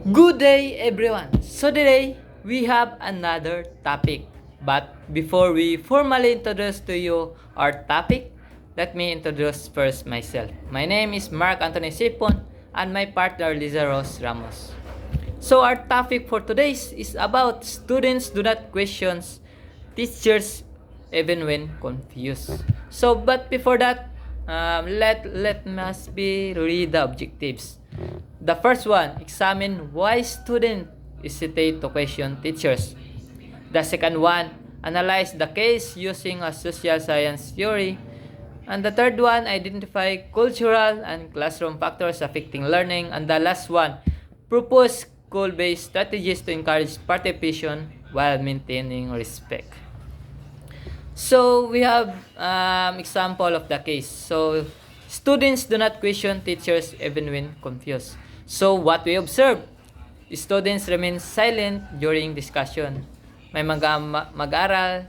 Good day, everyone. So today we have another topic. But before we formally introduce to you our topic, let me introduce first myself. My name is Mark Anthony Sipon and my partner Liza Rose Ramos. So our topic for today is about students do not question teachers even when confused. So but before that, let must be read the objectives. The first one, examine why students hesitate to question teachers. The second one, analyze the case using a social science theory. And the third one, identify cultural and classroom factors affecting learning. And the last one, propose school-based strategies to encourage participation while maintaining respect. So we have example of the case. So students do not question teachers even when confused. So what we observe, students remain silent during discussion. May mag-aral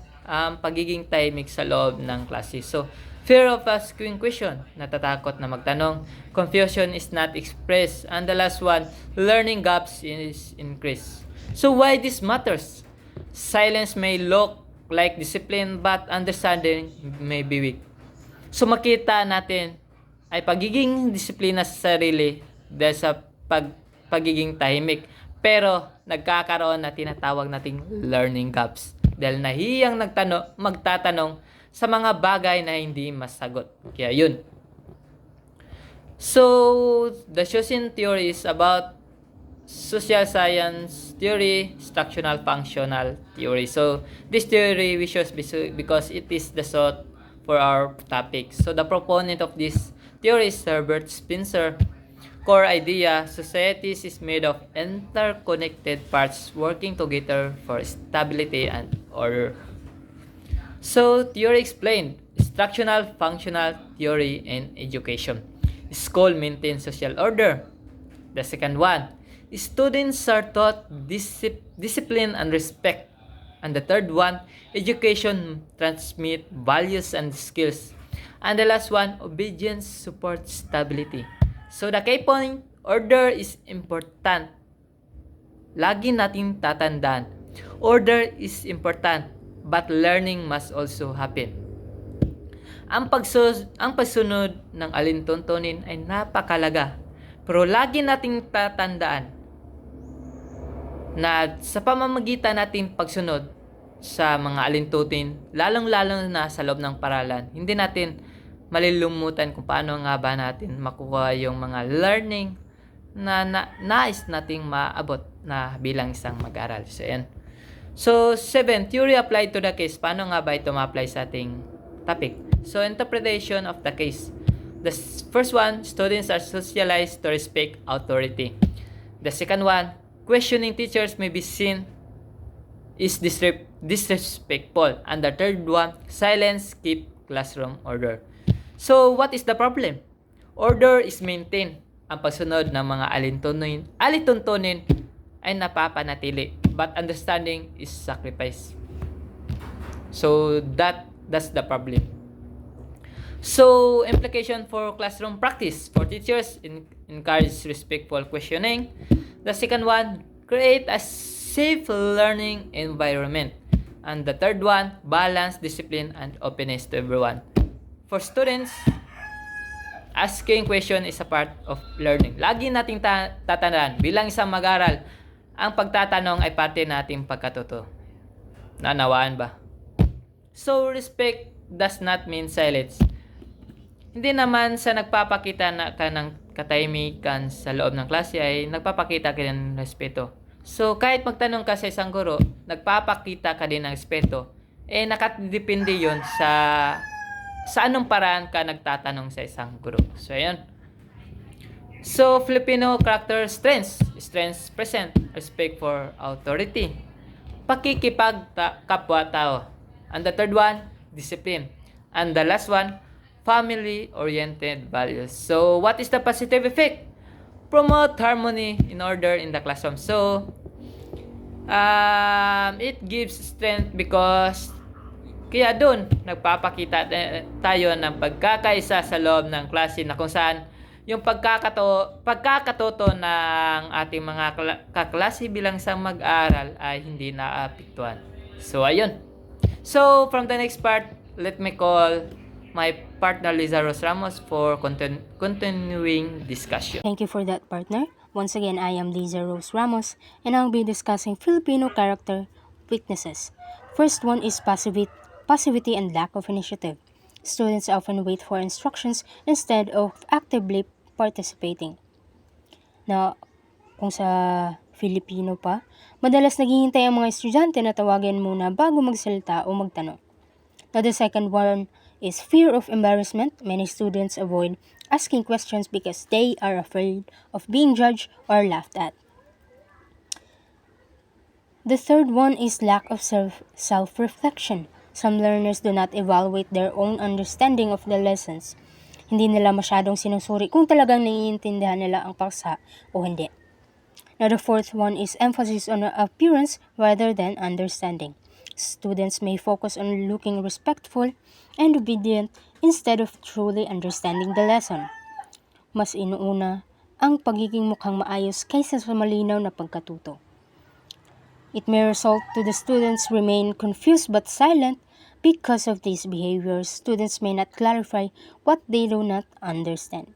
pagiging tahimik sa loob ng klase. So fear of asking question, natatakot na magtanong. Confusion is not expressed. And the last one, learning gaps is increased. So why this matters? Silence may look like discipline but understanding may be weak. So makita natin ay pagiging disiplina sa sarili dahil sa pagiging tahimik. Pero nagkakaroon na tinatawag nating learning gaps dahil nahiyang magtatanong sa mga bagay na hindi masagot. Kaya yun. So the Shoshin theory is about social science theory, structural functional theory. So this theory we chose because it is the sort for our topic. So the proponent of this theory is Herbert Spencer. Core idea, societies is made of interconnected parts working together for stability and order. So theory explained, structural functional theory in education. School maintains social order. The second one, students are taught discipline and respect. And the third one, education transmit values and skills. And the last one, obedience supports stability. So the key point, order is important. Lagi nating tatandaan. Order is important, but learning must also happen. Ang pagsunod ng alintuntunin ay napakalaga. Pero lagi nating tatandaan na sa pamamagitan nating pagsunod sa mga alintutin, lalong-lalo na sa loob ng paralan, hindi natin malilumutan kung paano nga ba natin makuha yung mga learning na nais nating maabot na bilang isang mag-aral. So, yan. So, 7. Theory applied to the case. Paano nga ba ito ma-apply sa ating topic? So, interpretation of the case. The first one, students are socialized to respect authority. The second one, questioning teachers may be seen is disrespectful. And the third one, silence keep classroom order. So, what is the problem? Order is maintained. Ang pagsunod ng mga alituntunin ay napapanatili. But understanding is sacrificed. So, that's the problem. So, implication for classroom practice. For teachers, encourage respectful questioning. The second one, create a safe learning environment. And the third one, balance, discipline, and openness to everyone. For students, asking question is a part of learning. Lagi nating tatandaan, bilang isang mag-aral, ang pagtatanong ay parte nating pagkatuto. Nanawaan ba? So, respect does not mean silence. Hindi naman sa nagpapakita ka ng katahimikan sa loob ng klase ay nagpapakita ka ng respeto. So, kahit magtanong ka sa isang guro, nagpapakita ka din ng respeto, nakadepende yun sa anong paraan ka nagtatanong sa isang guro. So, ayan. So, Filipino character strengths. Strengths present. Respect for authority. Pakikipagkapwa-tao. And the third one, discipline. And the last one, family-oriented values. So, what is the positive effect? Promote harmony in order in the classroom. So, it gives strength because kaya doon nagpapakita tayo ng pagkakaisa sa loob ng klase na kung saan yung pagkakatoto ng ating mga kaklase bilang isang mag-aaral ay hindi naapektuhan. So, ayun. So, from the next part, let me call my partner Liza Rose Ramos for continuing discussion. Thank you for that, partner. Once again, I am Liza Rose Ramos, and I'll be discussing Filipino character weaknesses. First one is passivity and lack of initiative. Students often wait for instructions instead of actively participating. Na kung sa Filipino pa, madalas naghihintay ang mga estudyante na tawagan muna bago magsalita o magtanong. Now, the second one is fear of embarrassment. Many students avoid asking questions because they are afraid of being judged or laughed at. The third one is lack of self-reflection. Some learners do not evaluate their own understanding of the lessons. Hindi nila masyadong sinusuri kung talagang naiintindihan nila ang paksa o hindi. Now, the fourth one is emphasis on appearance rather than understanding. Students may focus on looking respectful and obedient instead of truly understanding the lesson. Mas inuuna ang pagiging mukhang maayos kaysa sa malinaw na pagkatuto. It may result to the students remain confused but silent. Because of these behaviors, students may not clarify what they do not understand.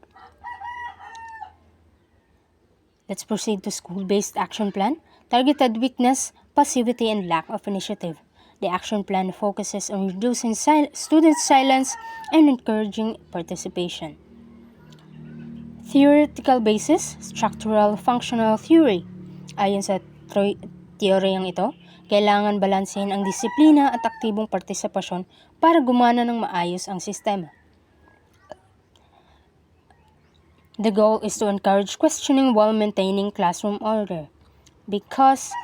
Let's proceed to school-based action plan. Targeted weakness, passivity, and lack of initiative. The action plan focuses on reducing student silence and encouraging participation. Theoretical basis, structural functional theory. Ayon sa teoryang ito, kailangan balansehin ang disiplina at aktibong partisipasyon para gumana ng maayos ang sistema. The goal is to encourage questioning while maintaining classroom order, because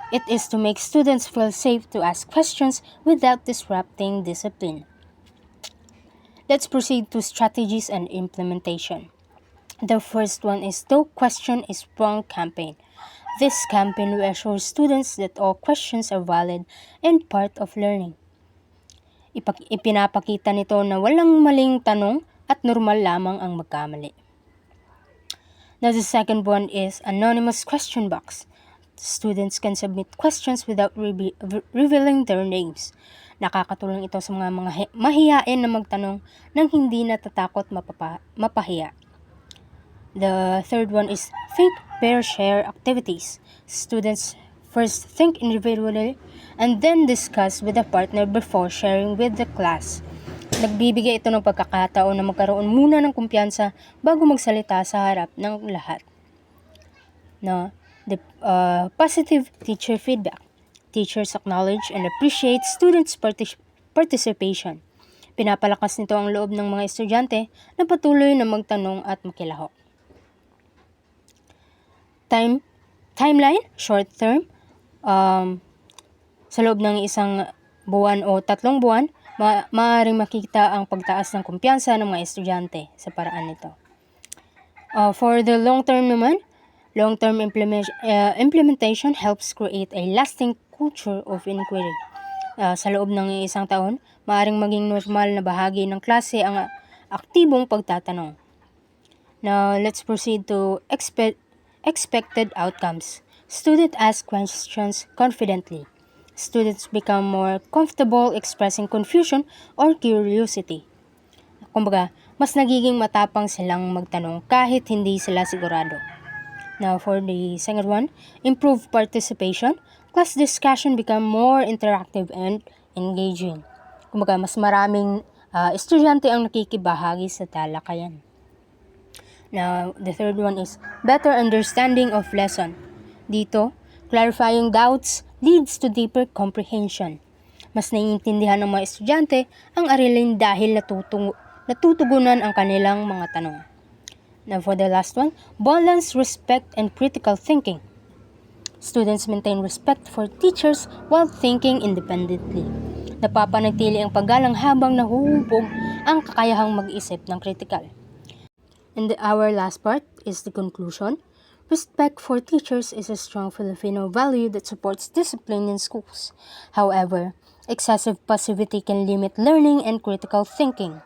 it is to make students feel safe to ask questions without disrupting discipline. Let's proceed to strategies and implementation. The first one is "No Question is Wrong" campaign. This campaign will assure students that all questions are valid and part of learning. Ipinapakita nito na walang maling tanong at normal lamang ang magkamali. Now, the second one is anonymous question box. Students can submit questions without revealing their names. Nakakatulong ito sa mga mahiyain na magtanong nang hindi natatakot mapahiya. The third one is think, pair, share activities. Students first think individually and then discuss with a partner before sharing with the class. Nagbibigay ito ng pagkakataon na magkaroon muna ng kumpiyansa bago magsalita sa harap ng lahat. No, the positive teacher feedback. Teachers acknowledge and appreciate students' participation. Pinapalakas nito ang loob ng mga estudyante na patuloy na magtanong at makilahok. Timeline, short term, sa loob ng isang buwan o 3 buwan, maaaring makita ang pagtaas ng kumpiyansa ng mga estudyante sa paraan nito. For the long term naman, long-term implementation helps create a lasting culture of inquiry. Sa loob ng isang taon, maaaring maging normal na bahagi ng klase ang aktibong pagtatanong. Now, let's proceed to expected outcomes. Students ask questions confidently. Students become more comfortable expressing confusion or curiosity. Kumbaga, mas nagiging matapang silang magtanong kahit hindi sila sigurado. Now, for the second one, improve participation. Class discussion become more interactive and engaging. Kumbaga, mas maraming estudyante ang nakikibahagi sa talakayan. Now, the third one is better understanding of lesson. Dito, clarifying doubts leads to deeper comprehension. Mas naiintindihan ng mga estudyante ang aralin dahil natutugunan ang kanilang mga tanong. Now, for the last one, balance, respect, and critical thinking. Students maintain respect for teachers while thinking independently. Napapanatili ang paggalang habang nahuhubog ang kakayahang mag-isip ng critical. And our last part is the conclusion. Respect for teachers is a strong Filipino value that supports discipline in schools. However, excessive passivity can limit learning and critical thinking.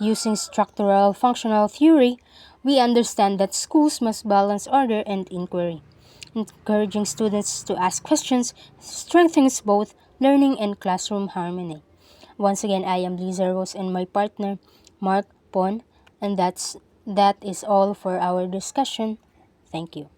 Using structural functional theory, we understand that schools must balance order and inquiry. Encouraging students to ask questions strengthens both learning and classroom harmony. Once again, I am Liza Rose and my partner, Mark Pon, and that is all for our discussion. Thank you.